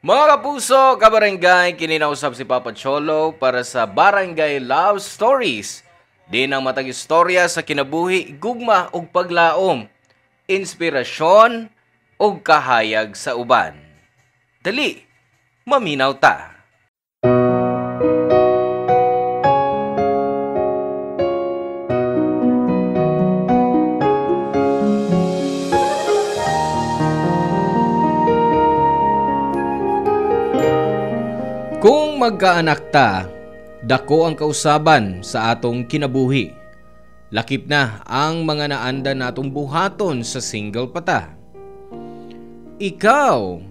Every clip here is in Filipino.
Mga kapuso, kabarangay, kininausap si Papa Cholo para sa Barangay Love Stories. Di ang matag istorya sa kinabuhi, gugma ug paglaom, inspirasyon ug kahayag sa uban. Dali, maminaw ta. Kung magkaanak ta, dako ang kausaban sa atong kinabuhi. Lakip na ang mga naanda natong buhaton sa single pata. Ikaw,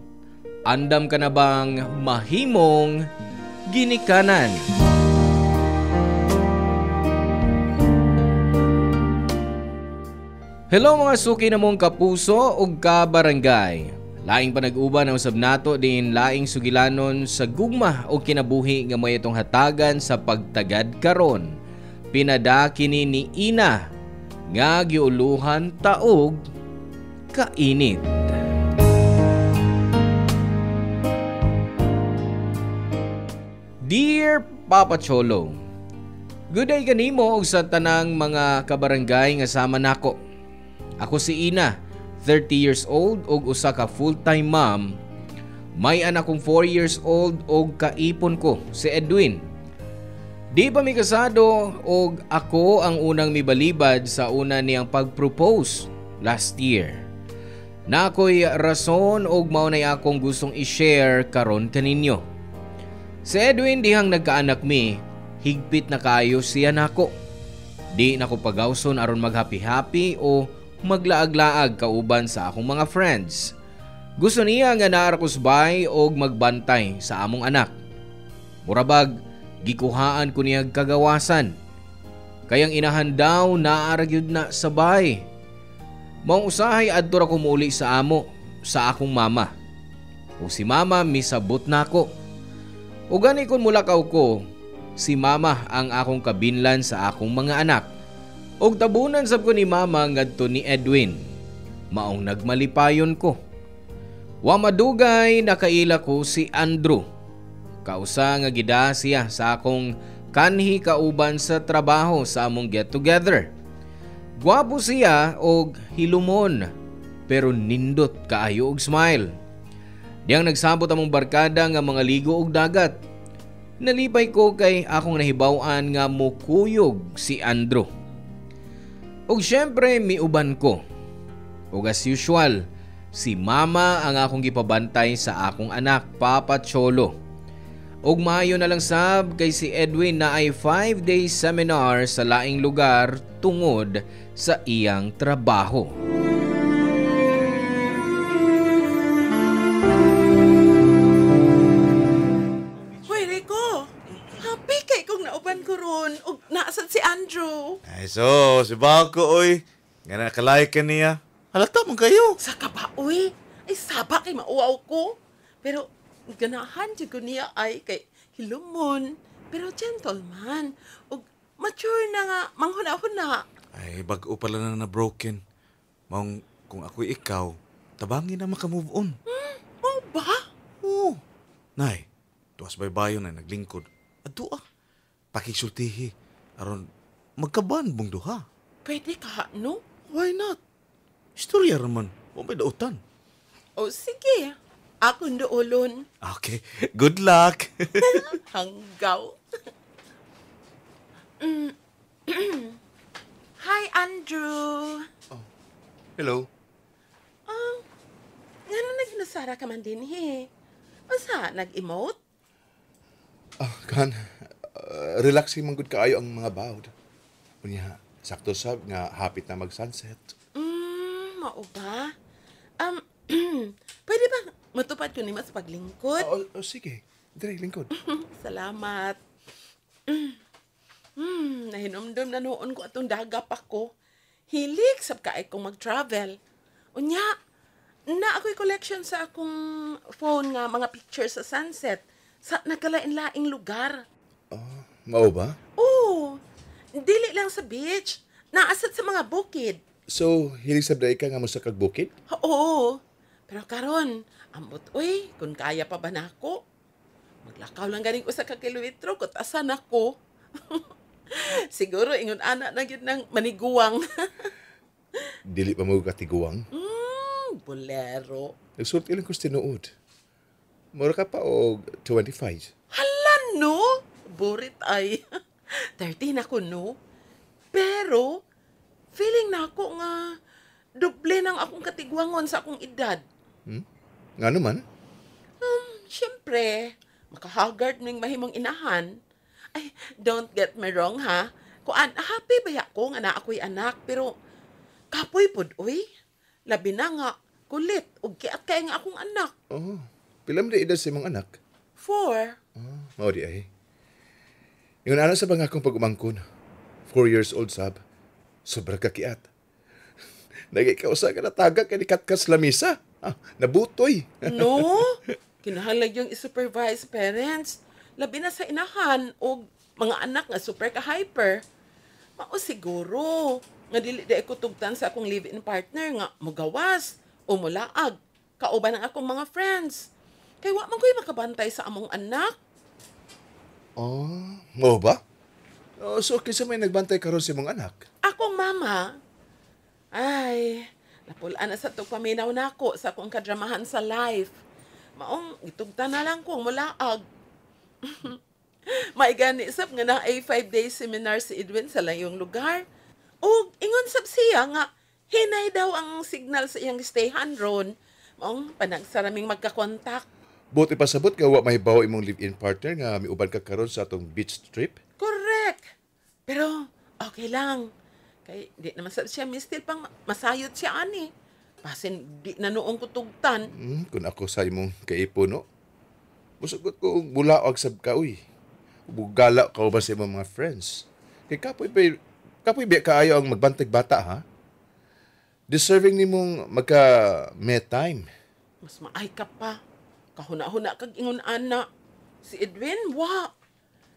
andam ka na bang mahimong ginikanan? Hello mga suki na mong kapuso ug kabarangay. Laing panag-uban ang usab nato din laing sugilanon sa gugma o kinabuhi nga may itong hatagan sa pagtagad karon. Pinadakini ni Ina nga giuluhan taog kainit. Dear Papa Cholo, good day kanimo og sa tanang mga kabarangay nga sama nako. Ako si Ina, 30 years old og usa ka full-time mom. May anak kong 4 years old og kaipon ko si Edwin. Di pa mi kasado og ako ang unang mibalibad sa una niyang pag-propose last year. Na ako'y rason og mao nay akong gustong i-share karon kaninyo. Si Edwin dihang nagkaanak mi, higpit na kaayo siya nako. Di nako pagawson aron mag-happy-happy o maglaag-laag kauban sa akong mga friends. Gusto niya nga naarakusbay og magbantay sa among anak. Murabag, gikuhaan ko niya kagawasan. Kayang inahan daw naaragyod na sabay. Maong usahay adto ra ko muli sa amo, sa akong mama. O si mama misabot nako. O gani kon mulakaw ko, si mama ang akong kabinlan sa akong mga anak. Og tabunan sab ko ni mama ngadto ni Edwin. Maong nagmalipayon ko. Wa madugay nakaila ko si Andrew. Kausa nga gida siya sa akong kanhi kauban sa trabaho sa among get together. Gwapo siya og hilumon pero nindot kaayo og smile. Diyang nagsabot among barkada nga mga ligo og dagat. Nalipay ko kay akong nahibaw-an nga mukuyog si Andrew. Og syempre miuban ko. Og as usual, si mama ang akong gipabantay sa akong anak, Papa Cholo. Og maayo na lang sab kay si Edwin na ay 5-day seminar sa laing lugar tungod sa iyang trabaho. Og naasad si Andrew. Ay si Bako, oy. Nga nakalay ka niya. Halata man kayo. Sa ka ba, uy? Ay, saba kay mauaw ko. Pero, ganahan dyan ko niya ay kay hilumon. Pero gentleman. Og mature na nga, manghuna-huna. Ay, bago pala na broken. Maong, kung ako'y ikaw, tabangin na maka-move on. Oo ba? Oo. Nay, tuwas baybayon na naglingkod. Ado pakisultihi. Aron, magkabanbong duha. Pwede ka, no? Why not? Istorya raman. Huwag may dautan. O, sige. Ako doolon. Okay. Good luck. Hanggaw. Hi, Andrew. Oh, hello. Nga nagnasara ka man din, he. Masa, nag-emote? Kan, relaxing man gud kaayo ang mga bawd. Unya, sakto sab nga hapit na mag-sunset. Mao ba? Pwede ba matupad ko ni mas paglingkod? Sige. Dire, lingkod. Salamat. Nahinomdom na noon ko atong dagap ako. Hilig sab kaay kong mag-travel. Unya, na ako'y collection sa akong phone nga mga pictures sa sunset sa nagkalain-laing lugar. Mao ba? Oo, dili lang sa beach. Naasad sa mga bukid. So, hilig sab ka nga mo sa kagbukid? Oo, Pero karon, ambot uy, kung kaya pa ba nako? Maglakaw lang ganing usa ka kilometro kung asan ako. Siguro ingon ana na gyud ng maniguwang. Dili pa mo katiguang. Bolero. Nagsulti lang ko sa tinuod. Mura ka pa o 25. Hala no? Burit ay. 13 ako no? Pero, feeling na ako nga doble ng akong katigwangon sa akong edad. Nga naman? Siyempre, makahagard ning mahimong inahan. Ay, don't get me wrong ha. Kuan, happy ba ako nga na ako'y anak, pero kapoy pod, uy. Labi na nga, kulit, ug kiat kay nga akong anak. Oh, pila man di edad sa imong anak? 4. Mao di ay. Yung ano sa bang akong pag-umangkon. 4 years old sab. Sobra kakiat. Nagikausa ka na tagak kay ni katkas lamisa. Nabutoy. No? Kinahalag yung i-supervise parents. Labi na sa inahan o mga anak nga super ka-hyper. Mao siguro. Nga dili di ako tugtan sa akong live-in partner nga mugawas o mulaag. Kauban ang akong mga friends. Kay wa man ko'y makabantay sa among anak. Mo ba? So kinsa may nagbantay karon sa imong anak? Akong mama, ay, napulaan na sa itong paminaw na ako sa akong kadramahan sa life. Maong, itugta na lang kong mulaag. Maigani sab nga na a 5-day seminar si Edwin sa layong lugar. O, ingon sab siya nga, hinay daw ang signal sa iyang stayhan ron. Maong, panagsaraming magkakontak. Buti pasabot nga wa may bawa imong live-in partner nga miuban ka karon sa atong beach trip? Correct. Pero, okay lang. Kay, di naman sa siya, mistil pang masayot siya, ani. Pasin, di na noong kutugtan. Kung ako sa imong kaipo, no? Musugot ko mulaog sab ka, uy. Bugala ka ba sa imong mga friends? Kay kapoy ba kaayo ang magbantag bata, ha? Deserving nimong magka-me time. Mas maay ka pa. Kahuna-huna kag ingon ana. Si Edwin, wa.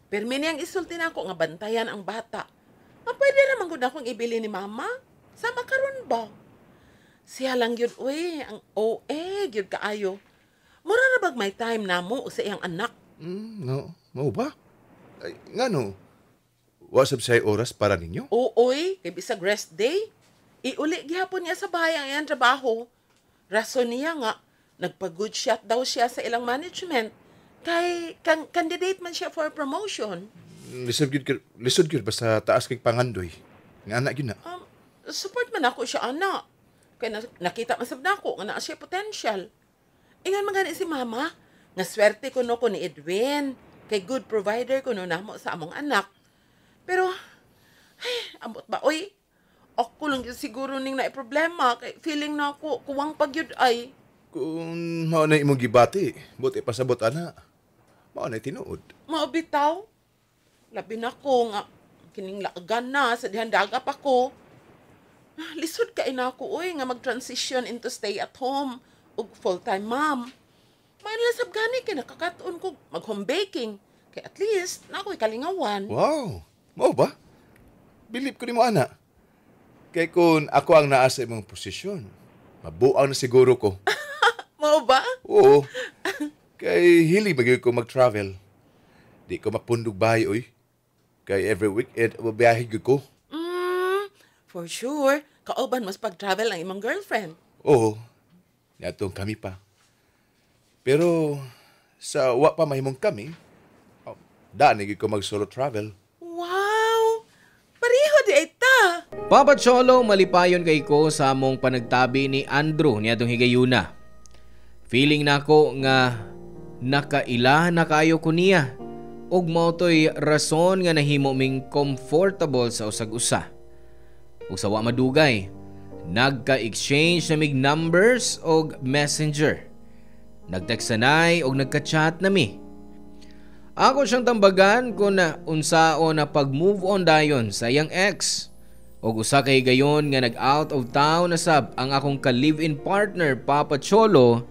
Pero miniyang isulti na ako nga bantayan ang bata. Pwede naman ko na akong ibili ni mama. Sama karon ba? Siya lang yun, uy, ang OA, yun kaayo. Mura na bag may time na mo sa iyang anak? No, mo ba? Ay, nga no, wasab say oras para ninyo? Uy, kay bisag rest day. Iuli gihapon niya sa bahay ang iyang trabaho. Rason niya nga, nagpa-good shot daw siya sa ilang management. Kay, candidate man siya for promotion. Lisod gyud basta taas kay pangandoy. Nga anak gyud na. Support man ako siya, anak. Kaya nakita man sab nako nga naa siya potential. Ingan man gani si mama, nga swerte ko no ko ni Edwin. Kay good provider ko no namo sa among anak. Pero, ay, ambot ba, oy? Ako lang yun siguro ning na problema. Kay feeling na ako, kuwang pagyud ay. Kung mao na imong gibati, buti pasabot ana. Mao na tinuod. Maubitaw. Labi na ko nga, kining laagan na, sa dihan dagap ako. Lisod ka ina ko, uy, nga mag-transition into stay at home ug full-time mom. May lasab gani kay nakakatuon ko mag-home baking. Kay at least, na ako'y kalingawan. Wow! Mao ba? Believe ko nimo ana. Kay kun ako ang naa sa imong posisyon, mabuang na siguro ko. Mao ba? Oo. Kay hili magyud ko mag-travel. Di ko mapundog bahay, oy. Kay every weekend, mabiyahe gyud ko. For sure. Kauban mas pag-travel ang imong girlfriend. Oo. Yatong kami pa. Pero sa wa pa mahimong kami, daan gyud ko mag-solo travel. Wow! Pareho di ay ta! Papa Cholo, malipayon kay ko sa among panagtabi ni Andrew niadtong higayuna. Feeling nako nga nakaila na kayo ko niya. Ug mao toy rason nga nahimo ming comfortable sa usag-usa. Ug sa wa madugay, nagka-exchange na mig numbers og messenger. Nagteksanay og nagka-chat nami. Ako siyang tambagan kung na unsao na pag-move on dayon sa iyang ex. Og usa kay gayon nga nag-out of town na sab ang akong ka-live-in partner Papa Cholo,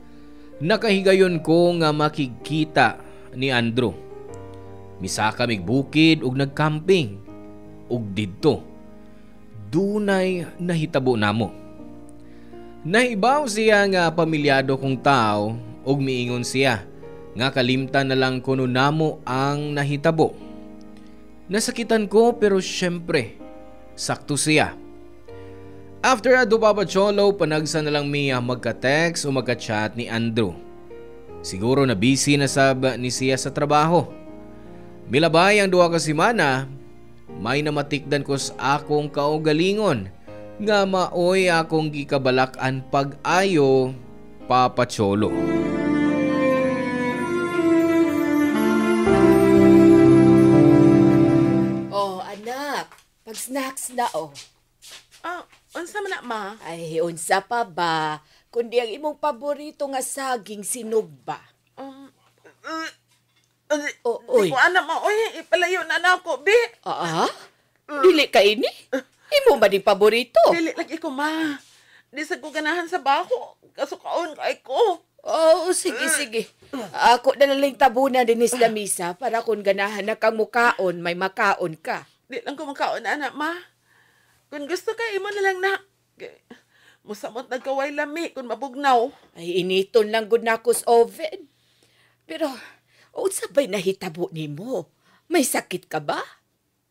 nakahigayon ko nga makikita ni Andrew. Misaka mig bukid ug nagcamping. Ug didto dunay nahitabo namo. Nahibaw siya nga pamilyado kong tao ug miingon siya nga kalimtan na lang kuno namo ang nahitabo. Nasakitan ko pero syempre, sakto siya. After ado Papa Cholo, panagsa na lang miya magka-text o magka-chat ni Andrew. Siguro na busy na sab ni siya sa trabaho. Milabay ang duha ka semana, may namatikdan ko sa akong kaugalingon nga maoy akong gikabalak-an pag-ayo Papa Cholo. Oh, anak, pag-snacks na oh. Unsa man na, ma? Ay, unsa pa ba? Kundi ang imong paborito nga saging sinugba. Di ko anak mo. Uy, ipalayo na ako, bi. Dili ka ini? Imo ba di paborito? Dili lagi ko, ma. Di sa ko ganahan sa baho. Kasukaon kay ko. Oh, sige. Ako na nalang tabunan din sa lamisa para kung ganahan na kang mukaon, may makaon ka. Di lang ko makaon, anak, ma. Kung gusto ka, imo na lang na. Musamot nagkaway lami kung mabugnaw. Ay, initon lang gud nako sa oven. Pero, unsa ba'y nahitabo nimo? May sakit ka ba?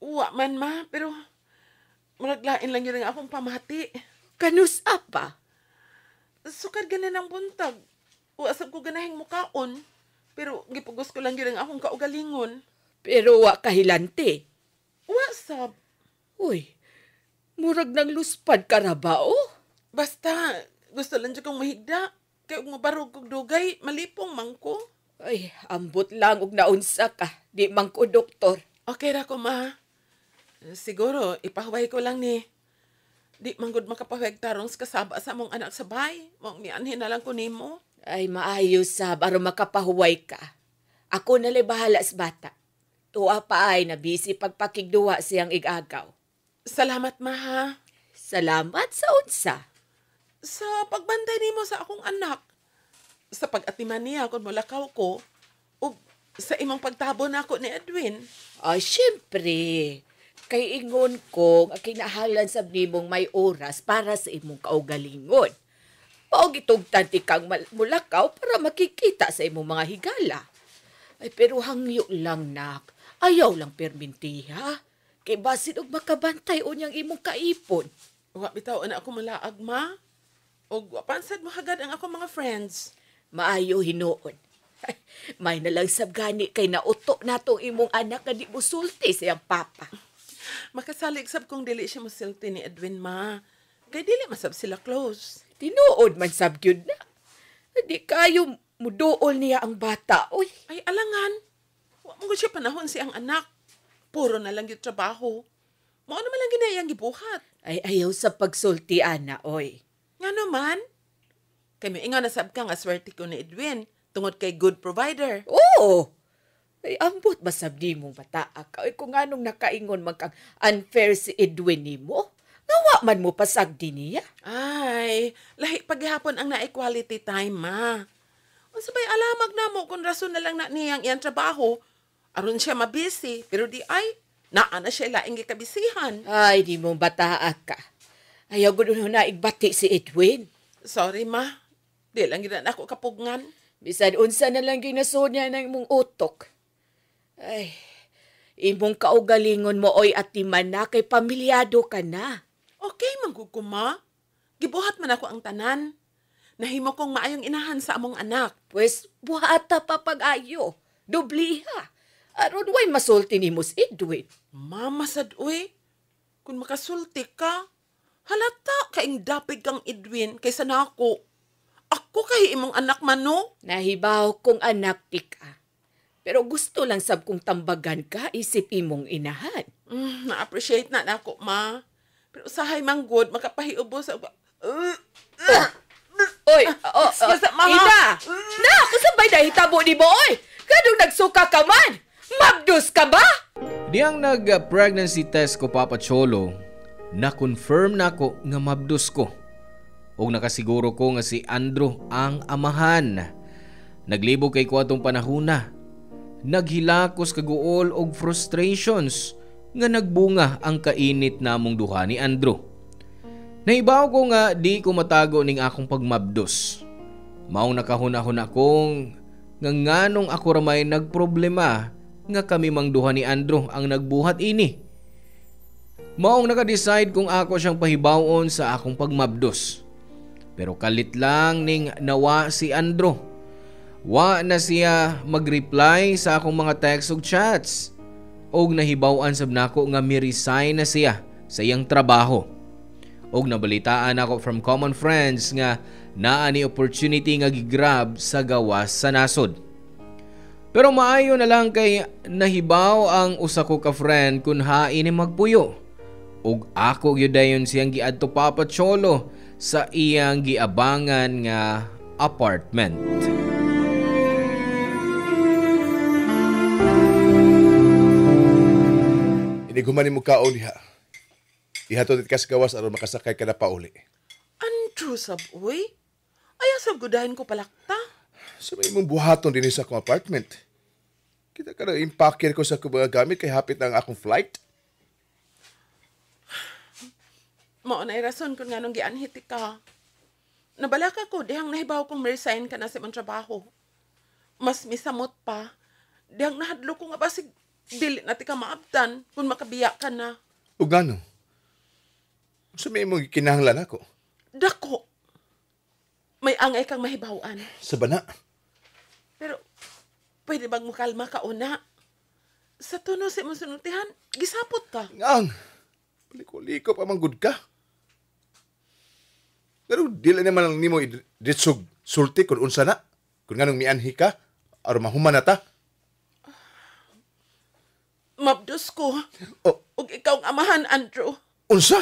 Uwa man, ma. Pero, maraglain lang yun ang akong pamati. Kanus apa? Sukad ganin ang buntag. Uasab ko ganahing mukaon. Pero, gipugos ko lang yun ang akong kaugalingon. Pero wa kahilante. Uasab. Uy, murag nang luspad ka ra ba, oh? Basta, gusto lang dyan kong mahigda. Kaya kung mabarog kong dugay, malipong mangko. Ay, ambot lang og naunsa ka. Di man ko doktor. Okay ra ko, ma. Siguro, ipahuway ko lang ni. Di manggod makapahwag tarong sa kasaba sa mong anak sa bay. Mong mianhin na lang ko nimo. Ay, maayos sab aron makapahuway ka. Ako nalay bahala sa bata. Tuwa pa ay na busy pagpakigduwa siyang igagaw. Salamat, ma, ha. Salamat sa unsa. Sa pagbantay nimo sa akong anak. Sa pag-atiman niya kung mulakaw ko. O sa imong pagtabo na ako ni Edwin. Ay, syempre. Kay ingon ko, nga kinahalan sa nimong may oras para sa imong kaugalingon. Paog itugtan ti kang mulakaw para makikita sa imong mga higala. Ay, pero hangyo lang, nak. Ayaw lang permintiha. Kay basin og makabantay o niyang imong kaipon. Wa bitaw na ako malaag, ma. O pansad mo hagad ang akong mga friends. Maayo hinuon. May nalang sabgani kay nauto nato imong anak nga di musulti siyang papa. Makasalig sab kong dili siya masilti ni Edwin, ma. Kay dili masab sila close. Tinuod man sab gyud na. Di kayo muduol niya ang bata, oy. Ay, alangan. Wa mo siya panahon siyang anak. Puro na lang yung trabaho. Mo ano man lang ginayang gibuhat. Ay ayaw sa pagsulti, ana, oy. Nga naman. Kay may inga nasab ka nga swerte ko ni Edwin. Tungod kay good provider. Oo! Ay, ambot ba sabdi mong bataa ka? Ay, kung anong nakaingon man kang unfair si Edwin ni mo, nawa man mo pasagdi niya. Ay, lahi paghihapon ang na-equality time, ma. Kung sabay alamag na mo kung rason na lang na niyang iyang trabaho, aron siya mabisi, pero di ay, naa na siya laing gikabisihan. Ay, di mong bataa ka. Ayaw ko na igbati si Edwin. Sorry, ma. Di lang yun ako kapugngan. Bisan unsa na lang ginasonya ng imong utok. Ay, imong kaugalingon mo oy at timan na kay pamilyado ka na. Okay, mangguguma. Gibuhat man ako ang tanan. Nahimo kong maayong inahan sa among anak. Pues, buhata pa pag-ayo. Dubliha. Aron way masulti ni Mus Edwin. Mama sad, uy. Kung makasulti ka, halata kaing dapig kang Edwin kaysa nako. Ako kay imong anak man, no? Nahibaw kong anak ti ka. Pero gusto lang sab kong tambagan ka, isip imong inahan. Na-appreciate na nako, ma. Pero usahay man good, makapahiubo sa... Oy, Excuse ma. Ina! Na, ako sabay na hitabo ni mo, oy! Ganong nagsuka ka man! Mabdus ka ba? Diyang nag-pregnancy test ko, Papa Cholo, na-confirm na ko nga mabdus ko. O nakasiguro ko nga si Andrew ang amahan. Naglibog kay ko atong panahuna. Naghilakos kaguol og frustrations nga nagbunga ang kainit namong duha ni Andrew. Nahibaw ko nga di ko matago ning akong pagmabdos. Maong nakahuna-huna kong nga nganong ako ramay nagproblema nga kami mang duha ni Andrew ang nagbuhat ini. Maong nakadecide kung ako siyang pahibawon sa akong pagmabdos. Pero kalit lang ning nawa si Andrew. Wa na siya mag-reply sa akong mga text ug chats. Og nahibaw-an sab nako nga mi-resign na siya sa iyang trabaho. Og nabalitaan ako from common friends nga naa ni opportunity nga gigrab sa gawas sa nasod. Pero maayo na lang kay nahibaw ang usa ko ka friend kun hain ni magpuyo. Og ako gyud dayon siyang giadto papacholo sa iyang giabangan nga apartment. Iniguman mo kaon diha. Ihatod ka sa gawas aron makasakay ka na pauli. Andrew, saboy? Ayaw sab gudahin ko palakta. Sa may mong buhaton din sa akong apartment. Kita ka na impakir ko sa akong mga gamit kay hapit na ang akong flight. Mao na rason kung nganong gianhiti ka. Nabalaka ko, dihang nahibaw kong resign ka na sa imong trabaho. Mas misamot pa, dihang nahadlo ko nga basig dili na ti ka maabtan kung makabiya ka na. O gano? Sa may mong kinahanglan ako. Dako, may angay kang mahibawan. Sa bana. Pero, pwede bang mukalma ka una? Sa tuno sa imong sunutihan, gisapot ka. Ngang, paliko-liko pa manggod ka. Pero dili naman lang nimo iditsog sulti kung unsa na. Kung nganong mianhi ka, aron mahuman na ta. Mabdos ko. Oh, Ug ikaw ang amahan, Andrew. unsa?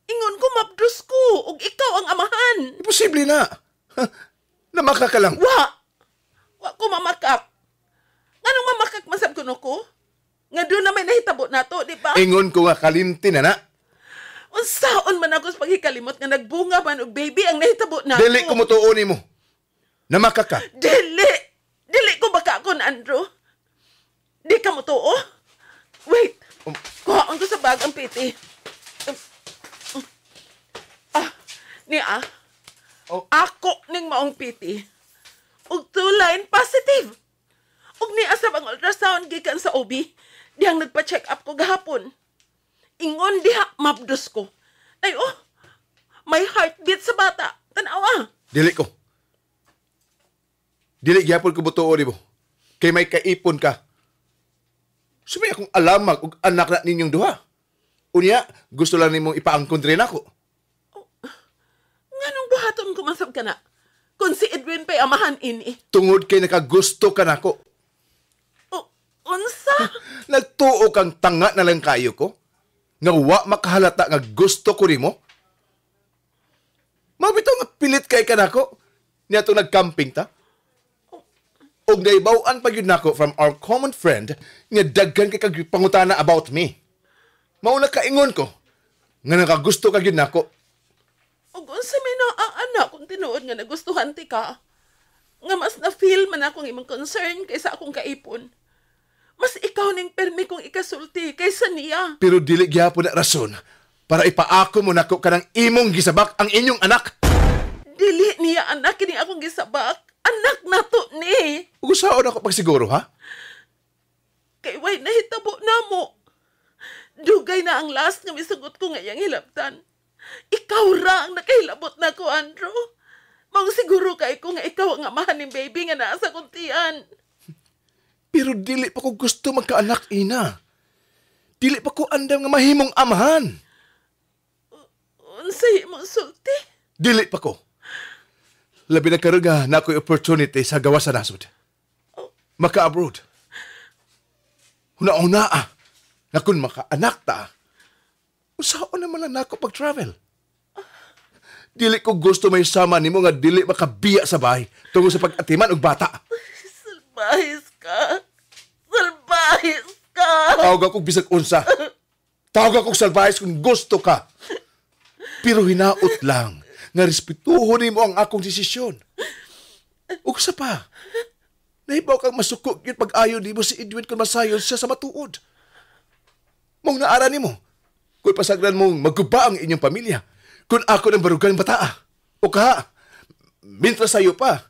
Ingon ko mabdos ko. Ug ikaw ang amahan. Imposible na. Ha, namaka ka lang. Wa ko mamakak. Nganong mamakak masab kuno ko? Nga doon na may nahitabo na to, di ba? Ingon ko nga kalimti na na. Unsaon man ako sa pagkikalimot nga nagbunga man og baby ang nahitabo na Dili ko mo tuoni mo. Namaka ka. Dili ko baka kon, Andrew. Di ka mo tuo? Wait. Kuhaon ko sa bag ang piti. Oh. Ako ning maong piti. Ug tulain positive. Ug ni asab ang ultrasound gikan sa OB. Dihang nagpa-check up ko gahapon. Ingon diha mabdos ko. Ay may heartbeat sa bata. Tanawa. Dili ko. Dili gyapon ko butuon mo. Kay may kaipon ka. Sumay akong alamag ug anak na ninyong duha. Unya, gusto lang nimong ipaangkon rin ako. Nganong buhaton kumasab ka na? Kung si Edwin pa'y amahan ini. Tungod kay nakagusto ka nako. Unsa? Nagtuo kang tanga na lang kayo ko. Nga wa makahalata nga gusto ko nimo. Mabitaw nga pilit kay ka nako. Niya to nagcamping ta. Og naibawan pa yun nako from our common friend nga daghan kay kag pangutana about me. Mauna kaingon ko nga nakagusto ka yun nako. Og unsa may naaanak kung tinuod nga nagustuhan ti ka. Nga mas na-feel man akong imong concern kaysa akong kaipon. Mas ikaw ning permi kong ikasulti kaysa niya. Pero dili gyapon na rason para ipaako mo nako kanang imong gisabak ang inyong anak. Dili niya anak kini akong gisabak. Anak na to ni. Ug saon ako pagsiguro ha? Kay way nahitabo na mo. Dugay na ang last nga misugot ko ngayang hilabtan. Ikaw ra ang nakahilabot na ko, Andrew. Mang siguro kay ko nga ikaw ang amahan ng baby nga naa sa kuntian. Pero dili pa ko gusto magkaanak, ina. Dili pa ko andam nga mahimong amahan. Unsay mo sulti? Dili pa ko. Labi na karuga na ako'y opportunity sa gawa sa nasod. Maka-abroad. Huna-una na kung maka-anak ta, usaon naman lang ako pag-travel. Dili ko gusto may sama ni mo nga dili makabiya sa bahay tungkol sa pag-atiman og bata. Salbahis ka. Salbahis ka. Tawag ako bisag unsa. Tawag ako salbahis kung gusto ka. Pero hinaot lang nga respetuhon nimo ang akong desisyon. Ug sa pa, nahibaw kang masukok yun pag-ayo nimo si Edwin kung masayon siya sa matuod. Mong naara nimo, kung pasagran mong magguba ang inyong pamilya, kung ako ng barugang bata. O ka, mintra sa'yo pa,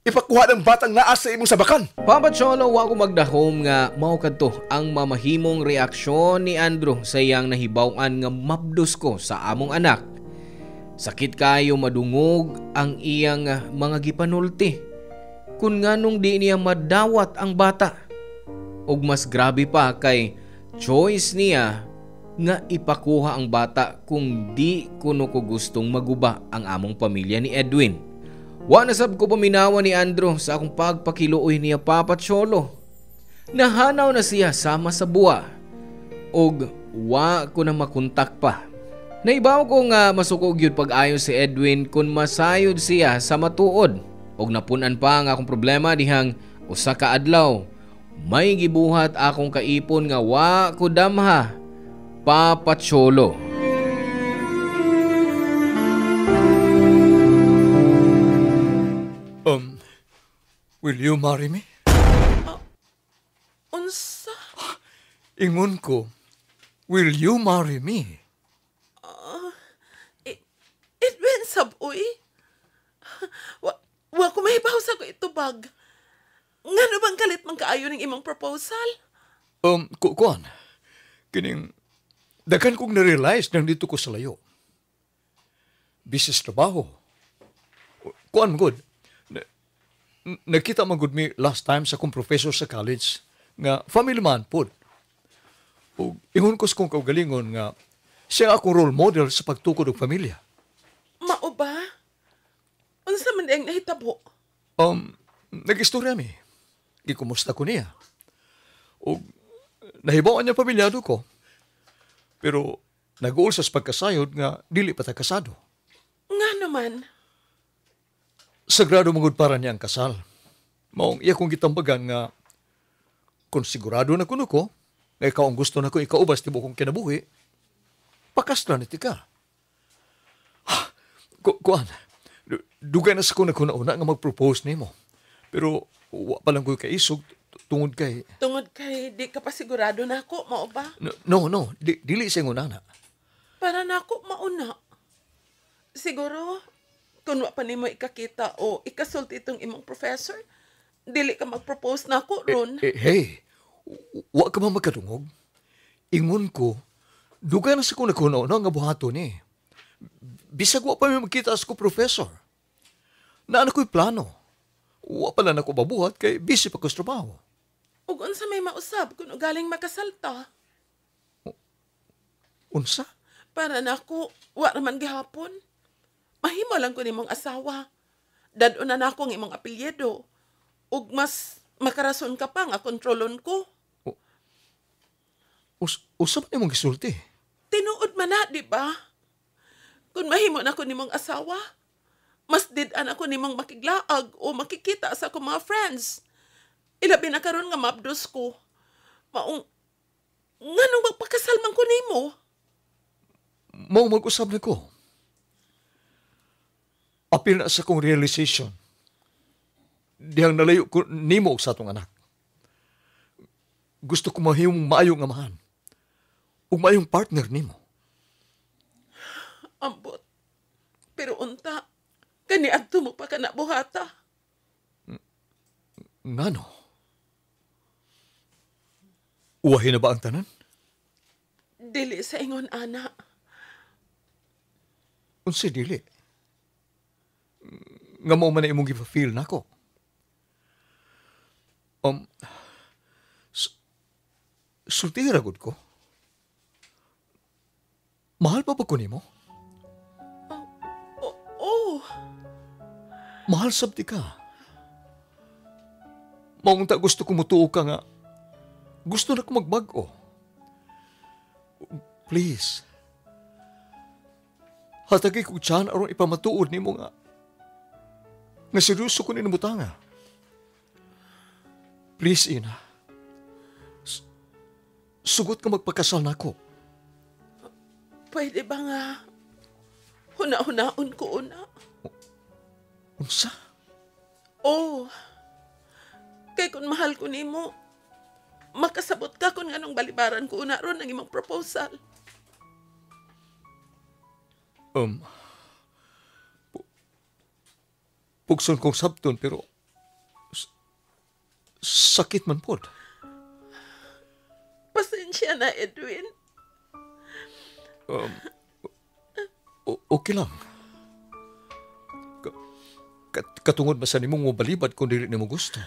ipakuha ng batang naa sa imong sabakan. Papa Cholo, wa ko magdahom nga mao kadto ang mamahimong reaksyon ni Andrew sa iyang nahibaw-an nga mabdos ko sa among anak. Sakit kayo madungog ang iyang mga gipanulti. Kung nganong di niya madawat ang bata. Ug mas grabe pa kay choice niya nga ipakuha ang bata kung di kuno ko gustong maguba ang among pamilya ni Edwin. Wa na sab ko paminawa ni Andrew sa akong pagpakiluoy niya Papa Cholo. Nahanaw na siya sama sa buwa. Og wa ko na makontak pa. Naibaw ko nga masukog yun pag-ayo si Edwin kung masayod siya sa matuod. Og napunan pa ang akong problema dihang usa ka adlaw. May gibuhat akong kaipon nga wa ko damha. Papa Cholo. Will you marry me? Unsa? Ingon ko, will you marry me? Edwin saboy. Wa ko mahibaw sa ko itubag. Ngano bang kalit man kaayo ning imong proposal? Kuan. Kining, daghan kong na-realize nang dito ko sa layo. Business trabaho. Kuan, good. Nakita man good me last time sa kong professor sa college nga family man po. O ingon ko sa kong kaugalingon nga siya akong role model sa pagtukod ng pamilya. Mao ba? Unsa man diyang nahitabo? Nag-istorya mi. Gikumusta ko niya. O nahibawaan niya pamilyado ko. Pero nag-uol sa pagkasayod nga dili pa ta kasado. Nga naman. Sagrado mangod para niya ang kasal. Maong iya kong gitambagan nga kung sigurado na kuno ko nga ikaw ang gusto na ko ikaubas tibo kong kinabuhi, pakasla na tika. Kuan, dugay na sa kuna una nga mag-propose nimo. Pero wa pa lang ko kaisog tungod kay... Tungod kay di ka pa sigurado na ako, mao ba? No, dili sa ingon na. Para na ako mauna. Siguro, kung wa pa nimo ikakita o ikasulti itong imong professor, dili ka mag-propose na ako, Ron. Hey, wa ka ba magkadungog? Ingon ko, dugay na sa kuna una nga buhato ni. Bisag wa pa may magkita sa ko professor. Naano ko'y plano. Wa pala na ko mabuhat kay busy pa ko sa trabaho. Ug unsa may mausab kung galing makasalta? Unsa? Para na ako, wa naman gihapon. Mahimo lang ko nimong asawa. Dadon na ako ng imong apelyido. Ug mas makarason ka pa nga kontrolon ko. Usa man imong gisulti? Tinuod man na, di ba? Kung mahimo na ko nimong asawa, mas did-an ako nimong makiglaag o makikita sa akong mga friends. Ilabi na karon nga mabdos ko. Maong, nganong magpakasal man ko nimo? Mau mag-usab na ko. Apil na sa kong realization. Dihang nalayo ko nimo sa atong anak. Gusto ko mahimong maayong amahan. Ug maayong partner nimo. Ambot. Pero unta, kaniadto mo pa ka na buhata. Ngano? Uwahin na ba ang tanan? Dili sa ingon, ana. Unsa dili? Nga mo man na imong gipa-feel nako. Sultira gud ko. Mahal pa ba ko nimo? Oh, Mahal sabti ka. Maunta gusto ko mutuo ka nga. Gusto na ko magbago. Please. Hatagay ko tiyan aron ipamatuod ni mo nga. Nga seryoso ko ninamutanga. Please, Ina. Sugot ka magpakasal na ako. pwede ba nga huna-hunaon ko una? Unsa? Oh, kay kung mahal ko nimo, makasabot ka kung anong balibaran ko una ron ang imong proposal. Um, pu- Pugson kong sabton pero s- sakit man pod. Pasensya na, Edwin. Okay lang. Katungod ba sa nimong mo balibad kung dili nimo gusto?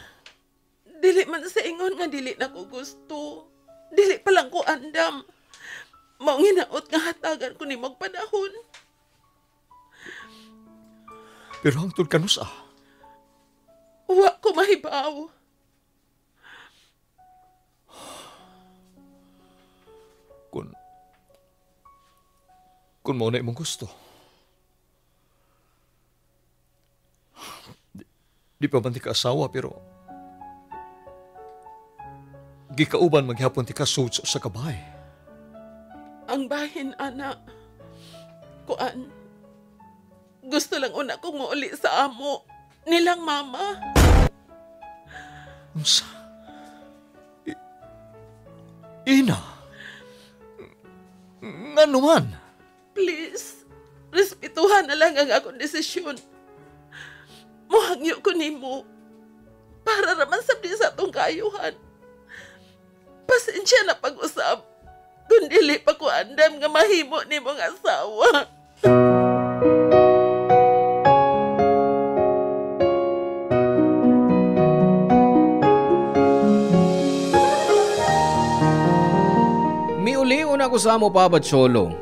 Dili man sa ingon nga dili na ko gusto. Dili pa lang ko andam. Maong hinaot nga hatagan ko ni magpanahon. Pero hangtod kanusa. Wa ko mahibaw. Kung mo na imong gusto. Di pa man ti ka asawa pero gikauban maghapon ti ka suits sa kabay. Ang bahin, anak. Kuan. Gusto lang una kong muuli sa amo. Nilang mama. Unsa? Ina. Nga naman. Please, respetuhan na lang ang akong desisyon. Muhangyo ko nimo. Para raman sabdi sa atong kaayuhan. Pasensya na pag-usap. Kung dili pa ko andam nga mahimo ni mong asawa. Miuli una ko sa amo pabatsolo.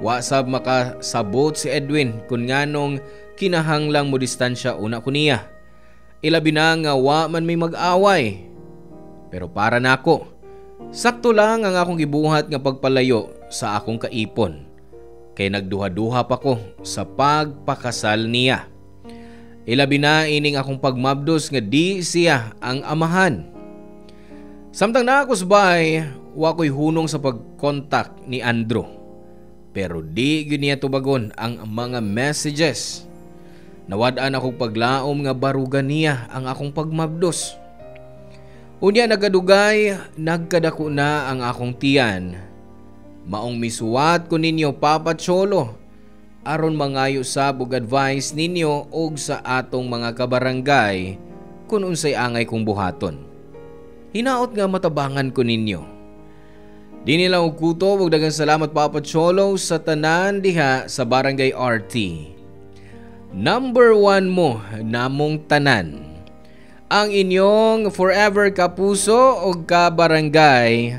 Wasab makasabot si Edwin kung nganong kinahanglang mo distansya una ko niya. Ilabi na nga wa man may mag-away. Pero para nako, sakto lang ang akong gibuhat nga pagpalayo sa akong kaipon. Kay nagduha-duha pa ko sa pagpakasal niya. Ilabi na ining akong pagmabdos nga di siya ang amahan. Samtang na ako sa bahay, wa ko'y hunong sa pag-contact ni Andrew. Pero di gyud niya tubagon ang mga messages. Nawad-an akong paglaom nga barugan niya ang akong pagmabdos. Unya nagadugay, nagkadako na ang akong tiyan. Maong misuwat ko ninyo Papa Cholo aron mangayo sab og advice ninyo og sa atong mga kabarangay kung unsay angay kong buhaton. Hinaot nga matabangan ko ninyo. Di nila og kuto ug daghang salamat Papa Cholo sa tanan diha sa Barangay RT. Number 1 mo namong tanan. Ang inyong forever kapuso o kabarangay,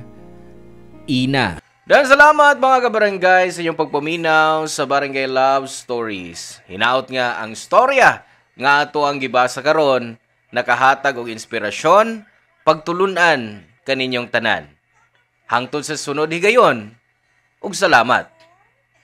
Ina. Dan salamat mga kabarangay sa inyong pagpaminaw sa Barangay Love Stories. Hinaot nga ang storya nga ato ang gibasa karon nakahatag og inspirasyon, pagtulunan kaninyong tanan. Hangtod sa sunod higayon, ug salamat.